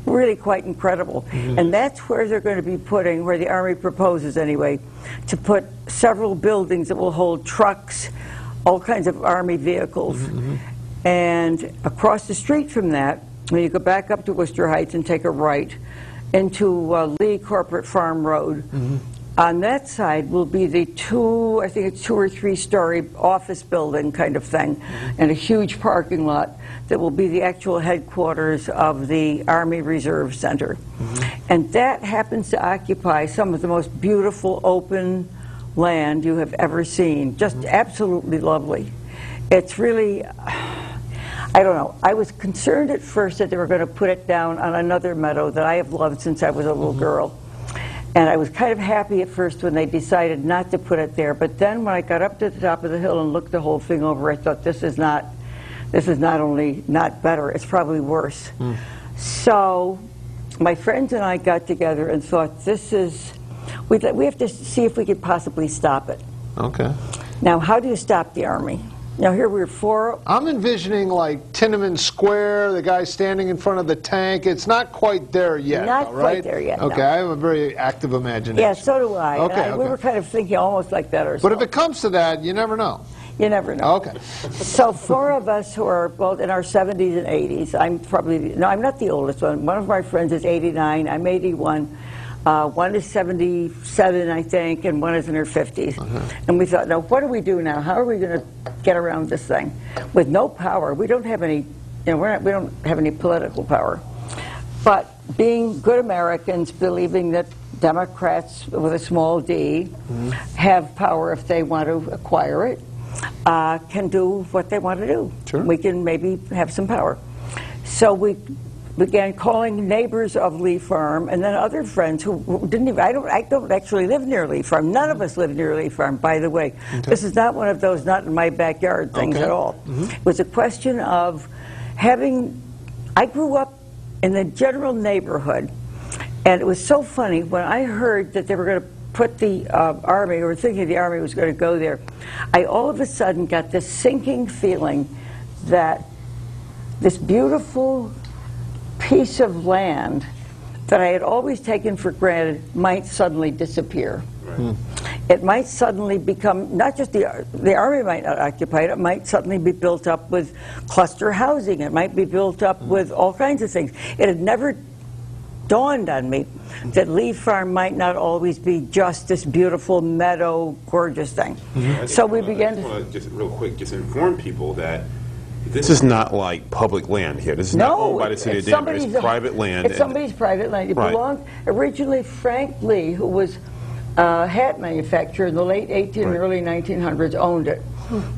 really quite incredible. And that's where they're going to be putting, where the Army proposes anyway, to put several buildings that will hold trucks, all kinds of Army vehicles. And across the street from that, when you go back up to Worcester Heights and take a right into Lee Corporate Farm Road, on that side will be the I think it's 2 or 3 story office building kind of thing, and a huge parking lot that will be the actual headquarters of the Army Reserve Center. And that happens to occupy some of the most beautiful open land you have ever seen. Just absolutely lovely. It's really, I don't know. I was concerned at first that they were going to put it down on another meadow that I have loved since I was a little girl. And I was kind of happy at first when they decided not to put it there. But then when I got up to the top of the hill and looked the whole thing over, I thought, this is not only not better, it's probably worse. So my friends and I got together and thought, we have to see if we could possibly stop it. Okay. Now, how do you stop the Army? Now, here we're 4... I'm envisioning like Tiananmen Square, the guy standing in front of the tank. It's not quite there yet, Not though, quite right? there yet, Okay, no. I have a very active imagination. Yeah, so do I. Okay, And We okay. were kind of thinking almost like that ourselves. But if it comes to that, you never know. You never know. Okay. So 4 of us who are both in our 70s and 80s, I'm not the oldest one. One of my friends is 89, I'm 81. One is 77, I think, and one is in her 50s. And we thought, now, what do we do now? How are we going to get around this thing? With no power, we don't have any, we don't have any political power. But being good Americans, believing that Democrats with a small d have power if they want to acquire it, can do what they want to do. Sure. We can maybe have some power. So we began calling neighbors of Lee Farm, and then other friends who didn't even, I don't actually live near Lee Farm. None of us live near Lee Farm, by the way. Okay. This is not one of those not in my backyard things Okay. at all. It was a question of I grew up in the general neighborhood, and it was so funny when I heard that they were going to put the Army, or thinking the Army was going to go there, I all of a sudden got this sinking feeling that this beautiful piece of land that I had always taken for granted might suddenly disappear. It might suddenly become, not just the Army might not occupy it, it might suddenly be built up with cluster housing, it might be built up with all kinds of things. It had never dawned on me that Lee Farm might not always be just this beautiful meadow, gorgeous thing. So we began to... I want to just real quick, just inform people that this is not like public land here. This is not owned by the city of Denver. It's private land. It's somebody's private land. It belonged originally Frank Lee, who was a hat manufacturer in the late 18 and early 1900s, owned it,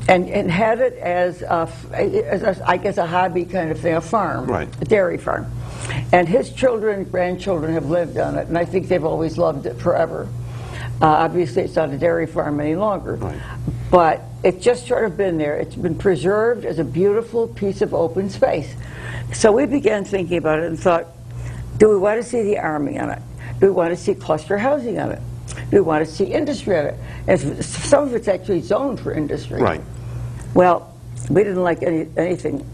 and had it as I guess a hobby kind of thing, a farm, a dairy farm. And his children and grandchildren have lived on it, and I think they've always loved it forever. Obviously, it's not a dairy farm any longer, but it's just sort of been there. It's been preserved as a beautiful piece of open space. So we began thinking about it and thought, do we want to see the Army on it? Do we want to see cluster housing on it? Do we want to see industry on it? And some of it's actually zoned for industry. Well, we didn't like anything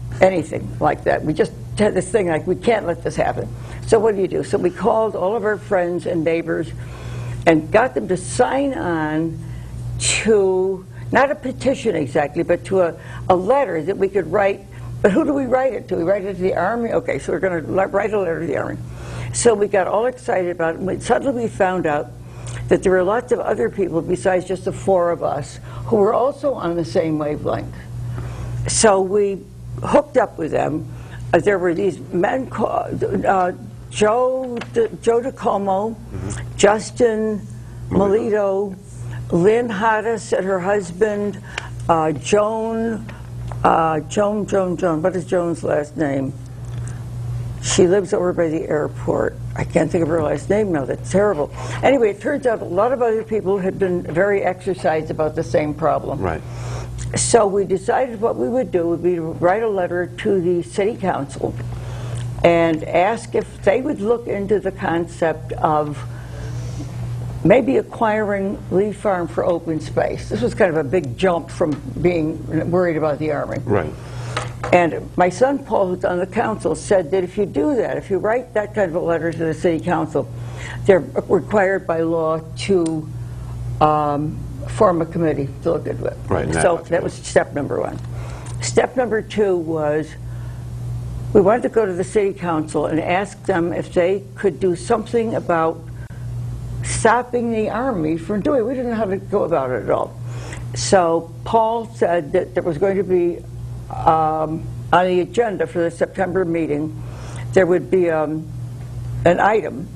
like that. We just had this thing like, we can't let this happen. So what do? So we called all of our friends and neighbors and got them to sign on to, not a petition exactly, but to a letter that we could write. But who do we write it to? We write it to the Army? Okay, so we're going to write a letter to the Army. So we got all excited about it, and suddenly we found out that there were lots of other people besides just the 4 of us who were also on the same wavelength. So we hooked up with them. There were these men called Joe DeComo, Justin Melito, Lynn Hoddes and her husband, Joan, what is Joan's last name? She lives over by the airport. I can't think of her last name now. That's terrible. Anyway, it turns out a lot of other people had been very exercised about the same problem. So we decided what we would do would be to write a letter to the city council and ask if they would look into the concept of maybe acquiring Lee Farm for open space. This was kind of a big jump from being worried about the Army. And my son Paul, who's on the council, said that if you do that, if you write that kind of a letter to the city council, they're required by law to form a committee to look at it. Right, and So that's that was step number one. Step number two was we wanted to go to the city council and ask them if they could do something about stopping the Army from doing it. We didn't know how to go about it at all. So Paul said that there was going to be, on the agenda for the September meeting, there would be an item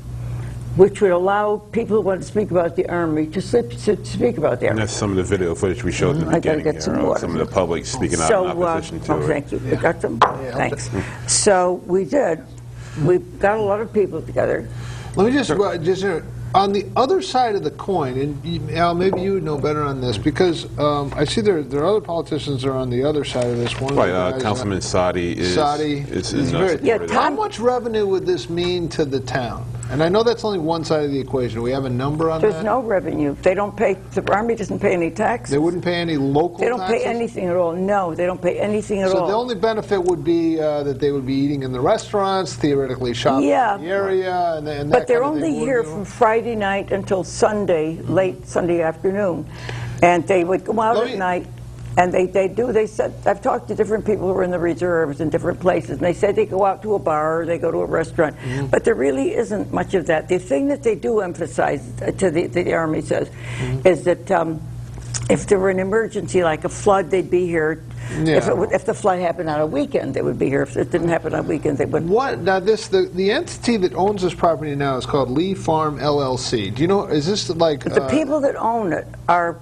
which would allow people who want to speak about the Army to speak about the And Army. that's some of the video footage we showed in the I gotta beginning get here, some of water. some of the public speaking out in opposition to it. Thank you. We got some. Thanks. So we did. We got a lot of people together. Let me just on the other side of the coin, and Al, maybe you would know better on this, because I see there are other politicians that are on the other side of this. One of the Right, guys, Councilman Sadi is very, supportive. how much revenue would this mean to the town? And I know that's only one side of the equation. Do we have a number on There's that? no revenue. They don't pay. The Army doesn't pay any taxes. They wouldn't pay any local They don't taxes? pay anything at all. No, they don't pay anything at So all. the only benefit would be that they would be eating in the restaurants, theoretically shopping Yeah. in the area, and that But they're kind of only thing, here wouldn't from Friday night until Sunday, late Sunday afternoon. And they would go out Let at me- night, and they said, I've talked to different people who are in the reserves in different places, and they say they go out to a bar or they go to a restaurant. Mm-hmm. But there really isn't much of that. The thing that they do emphasize, to the Army says, Mm-hmm. is that if there were an emergency like a flood, they'd be here. Yeah. If the flood happened on a weekend, they would be here. If it didn't happen on a weekend, they wouldn't. What now? The entity that owns this property now is called Lee Farm LLC. Do you know? Is this like The people that own it are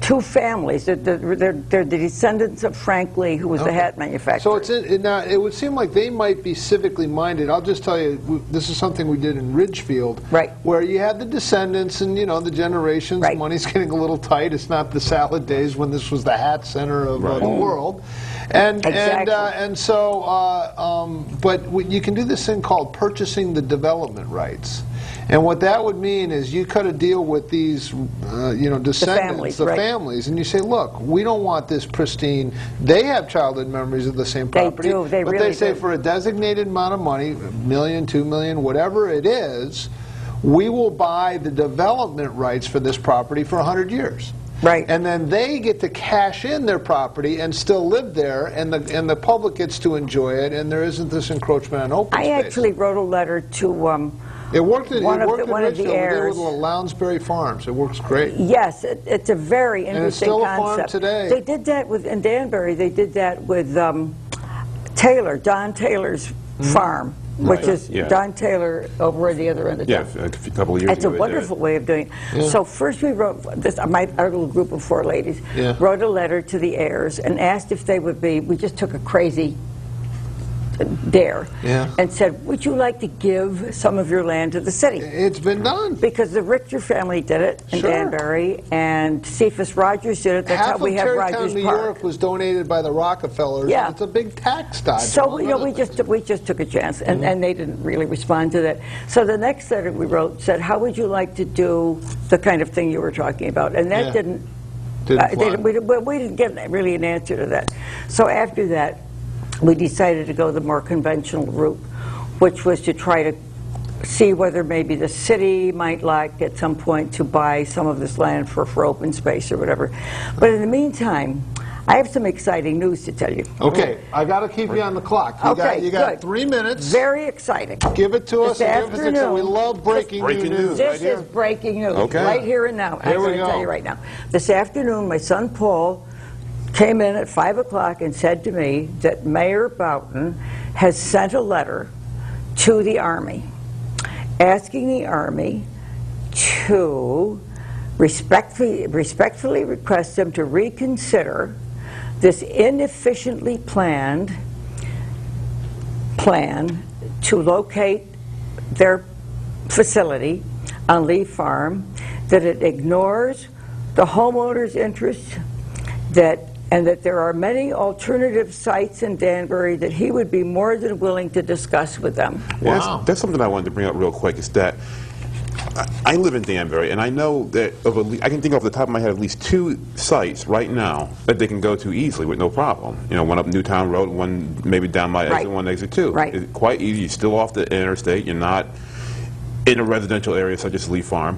two families. They're the descendants of Frank Lee, who was the Okay. hat manufacturer. So now it would seem like they might be civically minded. I'll just tell you, this is something we did in Ridgefield, Right. where you had the descendants and the generations. Right. Money's getting a little tight. It's not the salad days when this was the hat center of the world, and Exactly. and so but you can do this thing called purchasing the development rights. And what that would mean is you cut a deal with these, descendants, the right. families, and you say, look, we don't want this pristine. They have childhood memories of the same They property. do, they but really they say do. for a designated amount of money, $1 million, $2 million, whatever it is, we will buy the development rights for this property for 100 years. Right. And then they get to cash in their property and still live there, and the public gets to enjoy it, and there isn't this encroachment on open I space. actually wrote a letter to It worked at one of the Ridgefield. We did it heirs. with Lounsbury Farms. It works great. Yes, it's a very And it's interesting still a concept. farm today. They did that in Danbury. They did that with Taylor, Don Taylor's farm, which Right. is Yeah. Don Taylor over at the other end of Yeah, town. a couple of years It's a ago. they did it. wonderful way of doing it. So first we wrote, our little group of 4 ladies Yeah. wrote a letter to the heirs and asked if they would be, we just took a crazy dare, Yeah. and said, would you like to give some of your land to the city? It's been done. Because the Richter family did it in Sure. Danbury, and Cephas Rogers did it. That's Half how we of have Tarrytown, Rogers New Park. York was donated by the Rockefellers. Yeah. It's a big tax dodge. So among other we things. just took a chance, and they didn't really respond to that. So the next letter we wrote said, "How would you like to do the kind of thing you were talking about?" And that Yeah. didn't. Didn't fly. We didn't get really an answer to that. So after that, we decided to go the more conventional route, which was to try to see whether maybe the city might like at some point to buy some of this land for open space or whatever. But in the meantime, I have some exciting news to tell you. Okay, I got to keep you on the clock. You got good. 3 minutes. Very exciting. Give it to us. This and give us the- afternoon- we love breaking Breaking news. This right here. is breaking news, Okay. right here and now. Here I'm we going to go. tell you right now. This afternoon, my son Paul came in at 5 o'clock and said to me that Mayor Boughton has sent a letter to the Army asking the Army to respectfully request them to reconsider this inefficiently planned plan to locate their facility on Lee Farm, that it ignores the homeowners' interests, and that there are many alternative sites in Danbury that he would be more than willing to discuss with them. Yeah, Wow. that's something I wanted to bring up real quick, is that I live in Danbury, and I know that I can think off the top of my head of at least 2 sites right now that they can go to easily with no problem. One up Newtown Road, one maybe down by Right. exit 1, exit 2. Right. It's quite easy. You're still off the interstate. You're not in a residential area such as Lee Farm.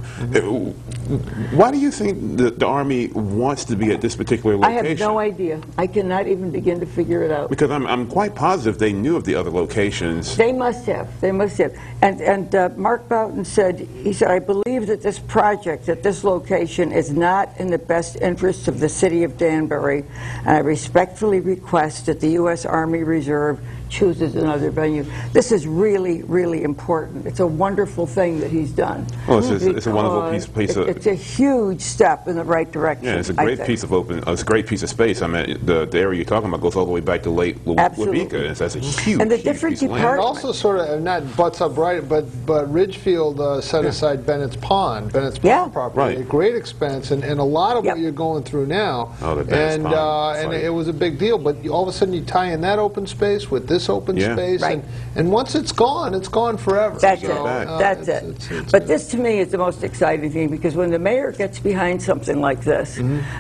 Why do you think the Army wants to be at this particular I location? have no idea. I cannot even begin to figure it out. Because I'm quite positive they knew of the other locations. They must have. They must have. And Mark Boughton said, he said, I believe that this project at this location is not in the best interest of the city of Danbury, and I respectfully request that the U.S. Army Reserve chooses another venue. This is really, really important. It's a wonderful thing that he's done. Well, it's a wonderful piece of... It's a huge step in the right direction. Yeah, it's a great piece of it's a great piece of space. I mean, the area you're talking about goes all the way back to Lake Wabika. That's a huge, and the huge different piece of land. departments. It also sort of, not butts up right, but Ridgefield set aside Bennett's Pond property, Right. at great expense, and a lot of what you're going through now. Oh, the Bennett's Pond and site. it was a big deal, but all of a sudden you tie in that open space with this open space, Right. and once it's gone forever. That's So, it. That's it. But this, to me, is the most exciting thing, because when the mayor gets behind something like this,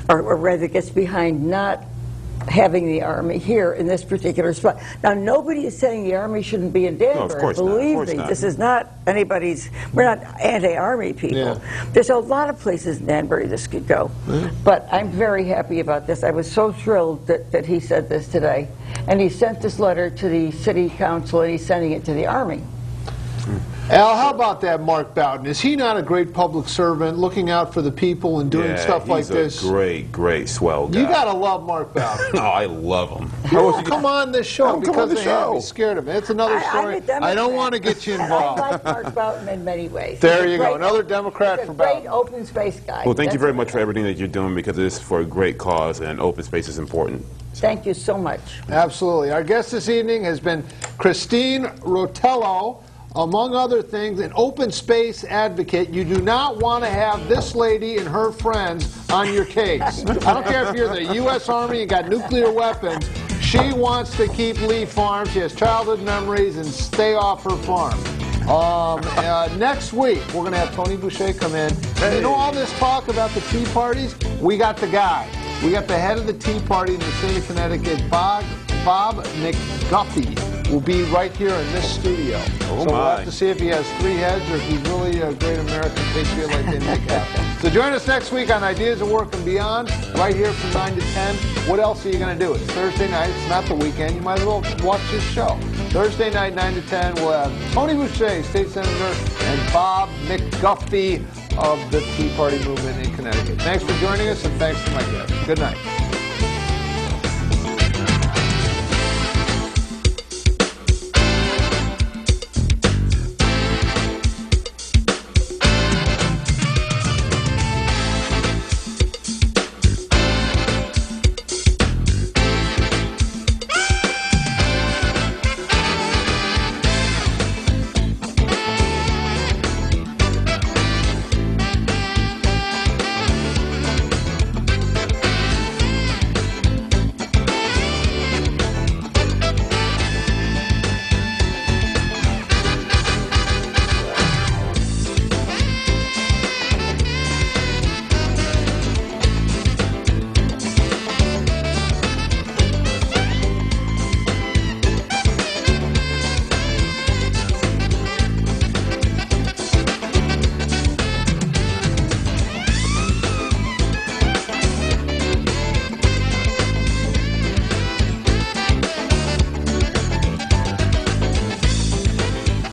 or rather gets behind not having the Army here in this particular spot. Now, nobody is saying the Army shouldn't be in Danbury. No, of course not. Of Believe course me, not. this is not anybody's, we're not anti-Army people. Yeah. There's a lot of places in Danbury this could go. But I'm very happy about this. I was so thrilled that he said this today. And he sent this letter to the city council, and he's sending it to the Army. Al, how about that Mark Boughton? Is he not a great public servant, looking out for the people and doing stuff like this? He's a great, great, swell guy. You gotta love Mark Boughton. No, I love him. Come on this show Come because on the they show. have me scared of him. It's another story. I don't want to get you I involved. like Mark Boughton in many ways. There He's a you go, great- another Democrat he's for a great Boughton. open space guy. Well, thank you That's very what much I for like. everything that you're doing, because it is for a great cause, and open space is important. Thank you so much. Absolutely. Our guest this evening has been Christine Rotello, among other things, an open space advocate. You do not want to have this lady and her friends on your case. I don't care if you're the U.S. Army and got nuclear weapons. She wants to keep Lee Farm. She has childhood memories and stay off her farm. Next week, we're going to have Tony Boucher come in. And you know all this talk about the Tea Parties? We got the guy. We got the head of the Tea Party in the state of Connecticut, Bob McGuffey, will be right here in this studio. Oh, so we'll my. have to see if he has 3 heads or if he's really a great American patriot like they make out. So join us next week on Ideas at Work and Beyond, right here from 9 to 10. What else are you going to do? It's Thursday night. It's not the weekend. You might as well watch this show. Thursday night, 9 to 10, we'll have Tony Boucher, state senator, and Bob McGuffey of the Tea Party movement in Connecticut. Thanks for joining us, and thanks to my guest. Good night.